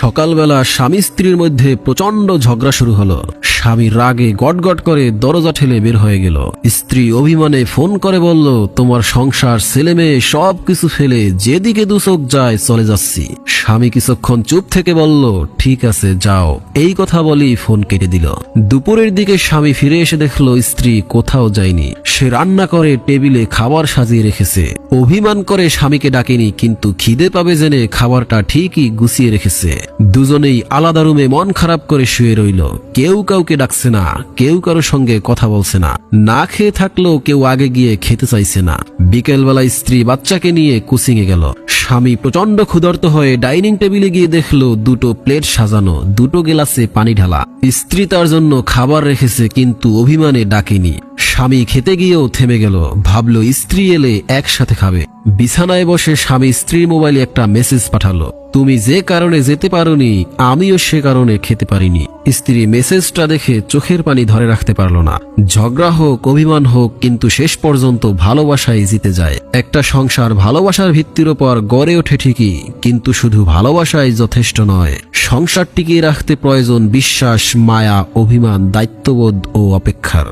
সকালবেলা স্বামী স্ত্রীর মধ্যে প্রচন্ড ঝগড়া শুরু হলো। স্বামী রাগে গটগট করে দরজা ঠেলে বের হয়ে গেল। স্ত্রী অভিমানে ফোন করে বলল, তোমার সংসার ছেলে মেয়ে সবকিছু ফেলে যেদিকে দুচোখ যায় চলে যাচ্ছি। স্বামী কিছুক্ষণ চুপ থেকে বলল, ঠিক আছে যাও। এই কথা বলি ফোন কেটে দিল। দুপুরের দিকে স্বামী ফিরে এসে দেখলো স্ত্রী কোথাও যায়নি। সে রান্না করে টেবিলে খাবার সাজিয়ে রেখেছে। অভিমান করে স্বামীকে ডাকেনি, কিন্তু খিদে পাবে জেনে খাবারটা ঠিকই গুছিয়ে রেখেছে। দুজনেই আলাদা রুমে মন খারাপ করে শুয়ে রইল। কেউ কাউকে ডাকছে না, কেউ কারোর সঙ্গে কথা বলছে না। না খেয়ে থাকলেও কেউ আগে গিয়ে খেতে চাইছে না। বিকেলবেলা স্ত্রী বাচ্চাকে নিয়ে কোচিংয়ে গেল। স্বামী প্রচন্ড ক্ষুধার্ত হয়ে ডাইনিং টেবিলে গিয়ে দেখলো দুটো প্লেট সাজানো, দুটো গ্লাসে পানি ঢালা। স্ত্রী তার জন্য খাবার রেখেছে, কিন্তু অভিমানে ডাকেনি। স্বামী খেতে গিয়েও থেমে গেল। ভাবলো স্ত্রী এলে একসাথে খাবে। বিছানায় বসে স্বামী স্ত্রীর মোবাইলে একটা মেসেজ পাঠালো, তুমি যে কারণে যেতে পারোনি আমিও সে কারণে খেতে পারিনি। স্ত্রী মেসেজটা দেখে চোখের পানি ধরে রাখতে পারল না। ঝগড়া হোক অভিমান হোক, কিন্তু শেষ পর্যন্ত ভালোবাসায় জিতে যায়। একটা সংসার ভালোবাসার ভিত্তির উপর গড়ে ওঠে ঠিকই, কিন্তু শুধু ভালোবাসায় যথেষ্ট নয়। সংসার টিকিয়ে রাখতে প্রয়োজন বিশ্বাস, মায়া, অভিমান, দায়িত্ববোধ ও অপেক্ষার।